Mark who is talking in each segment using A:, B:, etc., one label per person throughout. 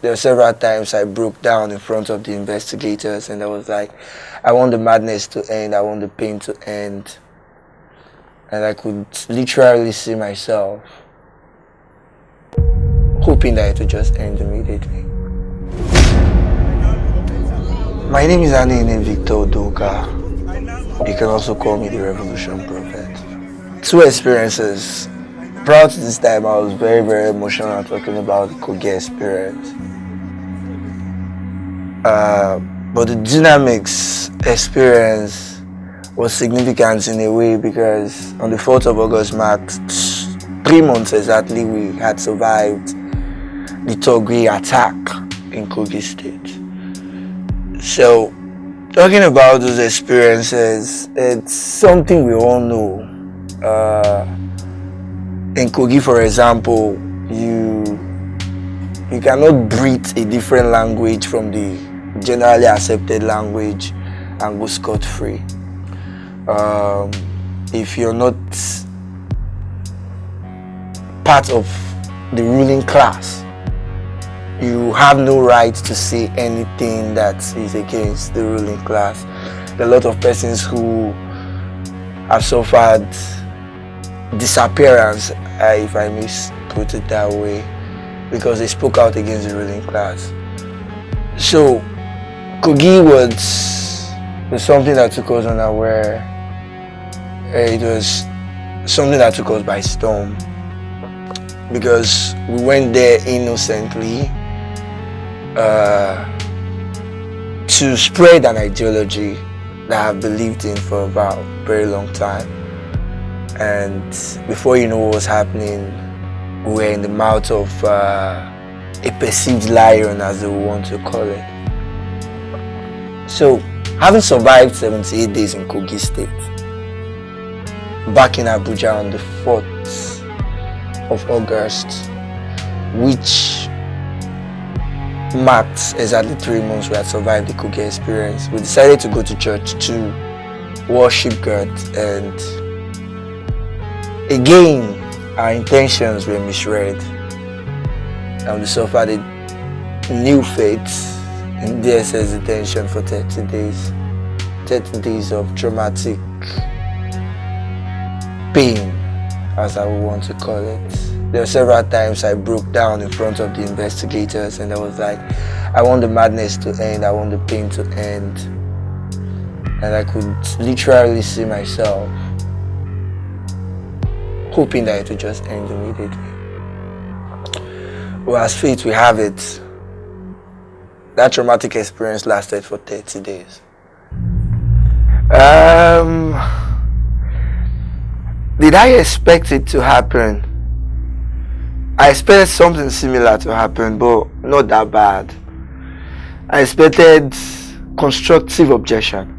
A: There were several times I broke down in front of the investigators, and I was like, I want the madness to end, I want the pain to end. And I could literally see myself hoping that it would just end immediately. My name is Anene Victor Doka. You can also call me the Revolution Prophet. Two experiences. Prior to this time, I was very, very emotional talking about the Kogi experience. But the dynamics experience was significant in a way because on the 4th of August marked 3 months exactly we had survived the Togri attack in Kogi State. So, talking about those experiences, it's something we all know. In Kogi, for example, you cannot breathe a different language from the generally accepted language and go scot-free. If you're not part of the ruling class, you have no right to say anything that is against the ruling class. There are a lot of persons who have suffered disappearance, if I may put it that way, because they spoke out against the ruling class. So, Kogi was something that took us unaware. It was something that took us by storm because we went there innocently to spread an ideology that I've believed in for about a very long time. And before you know what was happening, we were in the mouth of a perceived lion, as they want to call it. So, having survived 78 days in Kogi State, back in Abuja on the 4th of August, which marked exactly 3 months we had survived the Kogi experience, we decided to go to church to worship God, and again, our intentions were misread, and we suffered a new fate in DSS detention for 30 days. 30 days of traumatic pain, as I would want to call it. There were several times I broke down in front of the investigators, and I was like, I want the madness to end, I want the pain to end. And I could literally see myself hoping that it would just end immediately. Well, as fate we have it, that traumatic experience lasted for 30 days. Did I expect it to happen? I expected something similar to happen, but not that bad. I expected constructive objection.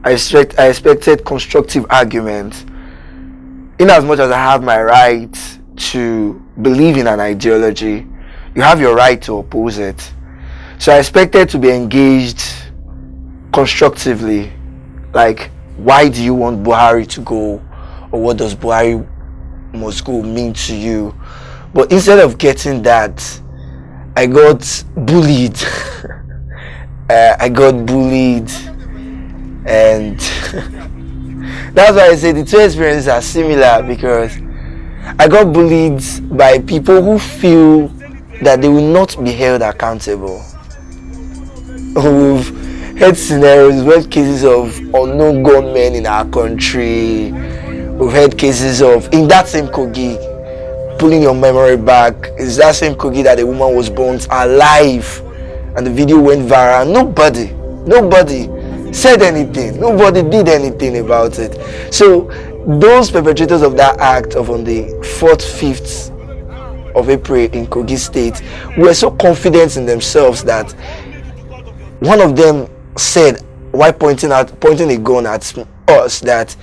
A: I expected constructive argument. In as much as I have my right to believe in an ideology, you have your right to oppose it. So I expected to be engaged constructively, like, why do you want Buhari to go, or what does Buhari must go mean to you? But instead of getting that, I got bullied. And that's why I say the two experiences are similar, because I got bullied by people who feel that they will not be held accountable. We've heard scenarios, we've heard cases of unknown gunmen in our country. We've heard cases of, in that same Kogi, pulling your memory back, it's that same Kogi that a woman was burnt alive and the video went viral. Nobody said anything. Nobody did anything about it. So those perpetrators of that act of on the 4th, 5th of April in Kogi State were so confident in themselves that one of them said, while pointing a gun at us, that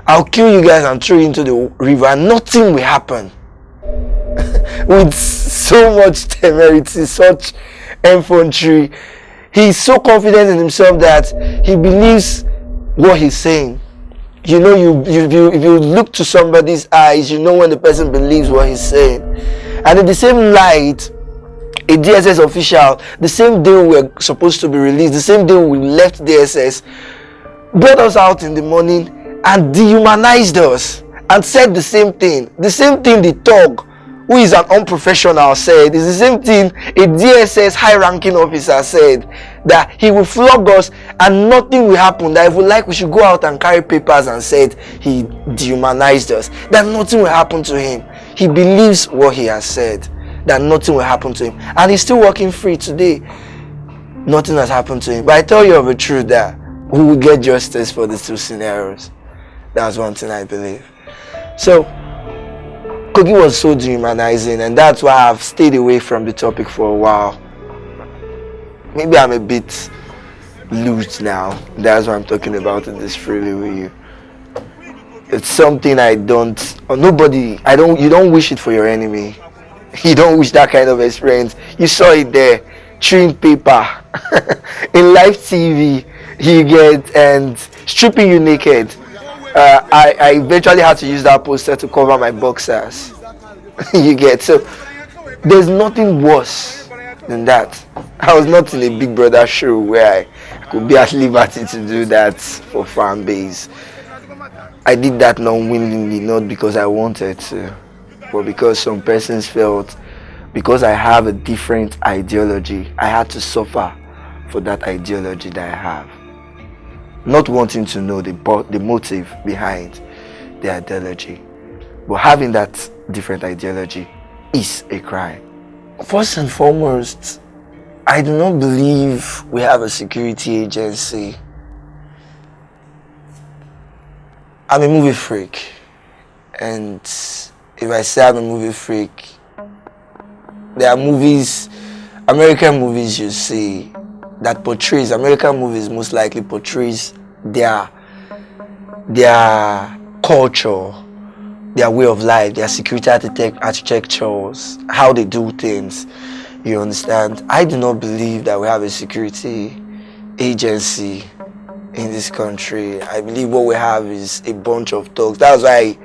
A: I'll kill you guys and throw you into the river, nothing will happen. With so much temerity, such effrontery, he's so confident in himself that he believes what he's saying. You know, if you look to somebody's eyes, you know when the person believes what he's saying. And in the same light, A DSS official, the same day we were supposed to be released, the same day we left DSS, brought us out in the morning and dehumanized us and said the same thing the thug who is an unprofessional said. It's the same thing a DSS high-ranking officer said, that he will flog us and nothing will happen, that if we like we should go out and carry papers, and said he dehumanized us, that nothing will happen to him. He believes what he has said, that nothing will happen to him, and he's still walking free today. Nothing has happened to him. But I tell you of a truth, that we will get justice for these two scenarios. That's one thing I believe. So Kogi was so dehumanizing, and that's why I've stayed away from the topic for a while. Maybe I'm a bit loose now. That's why I'm talking about it this freely with you. It's something you don't wish it for your enemy. You don't wish that kind of experience. You saw it there, chewing paper in live TV. You get and stripping you naked. I eventually had to use that poster to cover my boxers. You get, so there's nothing worse than that. I was not in a Big Brother show where I could be at liberty to do that for fan base. I did that non-willingly, not because I wanted to, but because some persons felt because I have a different ideology, I had to suffer for that ideology that I have. Not wanting to know the motive behind the ideology, but having that different ideology is a crime. First and foremost, I do not believe we have a security agency. I'm a movie freak, and if I say I'm a movie freak, there are movies, American movies you see, that portrays, American movies most likely portrays their culture, their way of life, their security architectures, how they do things. You understand? I do not believe that we have a security agency in this country. I believe what we have is a bunch of thugs. That's why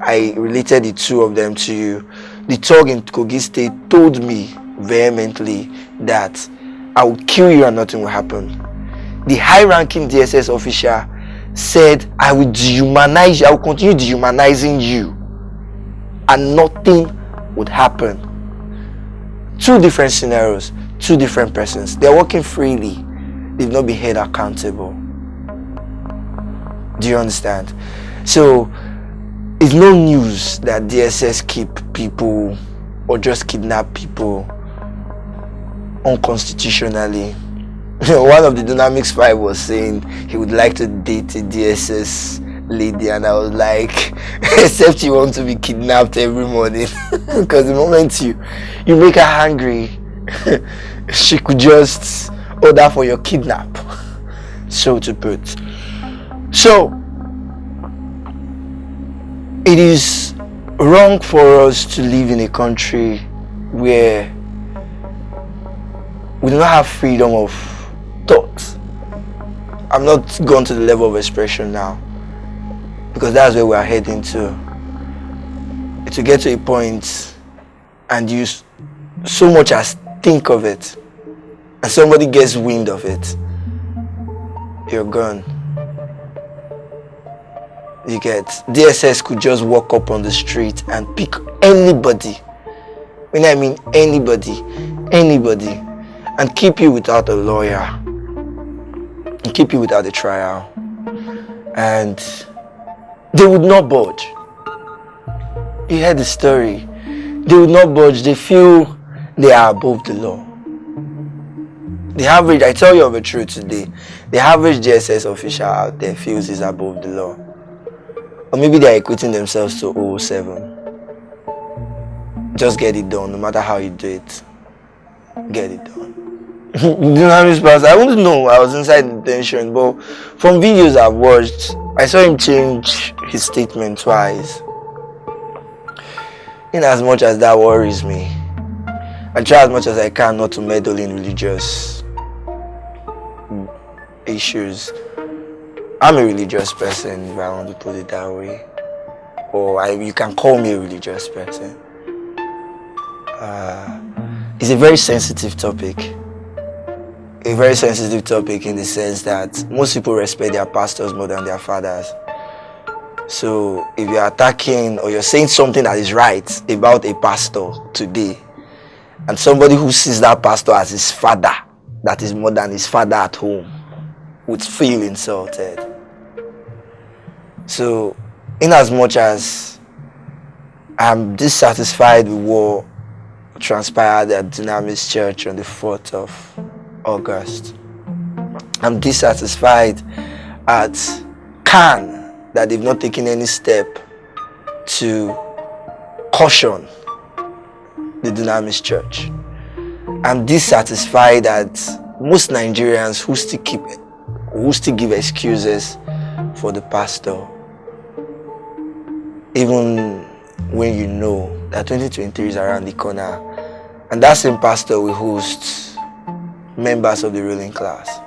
A: I related the two of them to you. The thug in Kogi State told me vehemently that I will kill you and nothing will happen. The high-ranking DSS official said, I will dehumanize you, I will continue dehumanizing you and nothing would happen. Two different scenarios, two different persons. They're working freely. They've not been held accountable. Do you understand? So it's no news that DSS keep people or just kidnap people unconstitutionally. One of the Dynamics 5 was saying he would like to date a DSS lady, and I was like, except you want to be kidnapped every morning. Because the moment you make her angry, she could just order for your kidnap, so to put. So it is wrong for us to live in a country where we do not have freedom of thought. I'm not going to the level of expression now, because that's where we are heading to. To get to a point and you so much as think of it, and somebody gets wind of it, you're gone. You get, DSS could just walk up on the street and pick anybody. When I mean anybody, and keep you without a lawyer, and keep you without a trial, and they would not budge. You heard the story. They would not budge. They feel they are above the law. The average, I tell you of a truth today, the average DSS official out there feels he's above the law. Or maybe they are equating themselves to 007. Just get it done, no matter how you do it. Get it done. I wouldn't know, I was inside detention, but from videos I've watched, I saw him change his statement twice. In as much as that worries me, I try as much as I can not to meddle in religious issues. I'm a religious person, if I want to put it that way. Or you can call me a religious person. It's a very sensitive topic. A very sensitive topic in the sense that most people respect their pastors more than their fathers. So if you're attacking or you're saying something that is right about a pastor today, and somebody who sees that pastor as his father, that is more than his father at home, would feel insulted. So in as much as I'm dissatisfied with what transpired at Dunamis Church on the 4th of August, I'm dissatisfied at CAN that they've not taken any step to caution the Dunamis Church. I'm dissatisfied at most Nigerians who still give excuses for the pastor, even when you know that 2023 is around the corner and that same pastor will host members of the ruling class.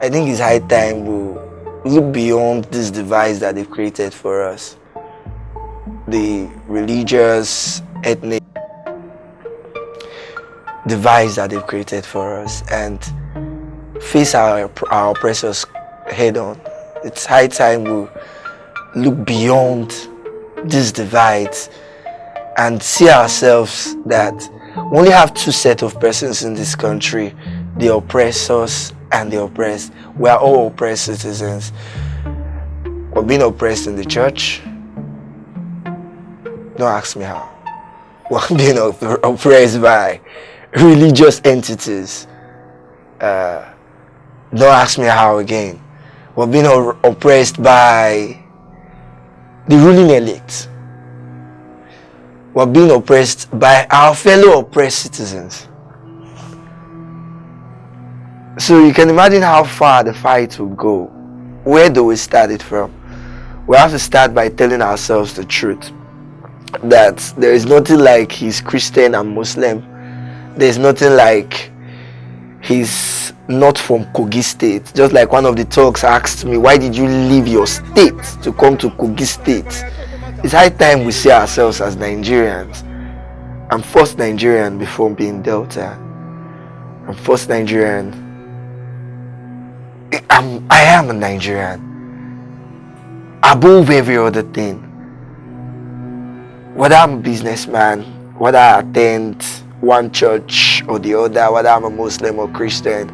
A: I think it's high time we look beyond this device that they've created for us, the religious, ethnic device that they've created for us, and face our oppressors head on. It's high time we look beyond this divide and see ourselves that we only have two sets of persons in this country, the oppressors and the oppressed. We are all oppressed citizens. We're being oppressed in the church. Don't ask me how. We're being oppressed by religious entities. Don't ask me how again. We're being oppressed by the ruling elite. We're being oppressed by our fellow oppressed citizens. So you can imagine how far the fight will go. Where do we start it from? We have to start by telling ourselves the truth, that there is nothing like he's Christian and Muslim. There's nothing like he's not from Kogi State. Just like one of the talks asked me, why did you leave your state to come to Kogi State? It's high time we see ourselves as Nigerians. I'm first Nigerian before being Delta. I'm first Nigerian. I am a Nigerian. Above every other thing. Whether I'm a businessman, whether I attend one church or the other, whether I'm a Muslim or Christian,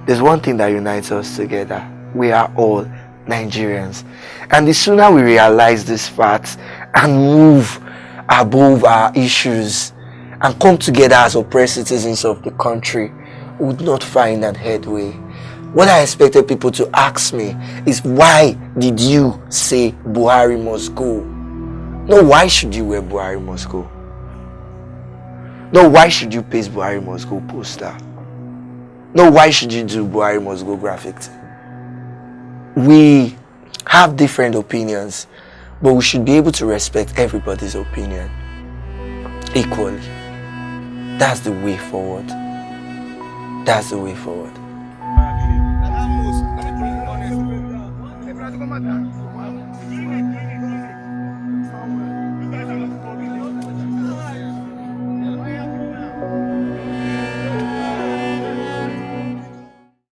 A: there's one thing that unites us together. We are all Nigerians. And the sooner we realize this fact and move above our issues and come together as oppressed citizens of the country, we would not find an headway. What I expected people to ask me is, why did you say Buhari must go? No, why should you wear Buhari must go? No, why should you paste Buhari must go poster? No, why should you do Buhari must go graphics? We have different opinions, but we should be able to respect everybody's opinion equally. That's the way forward. That's the way forward.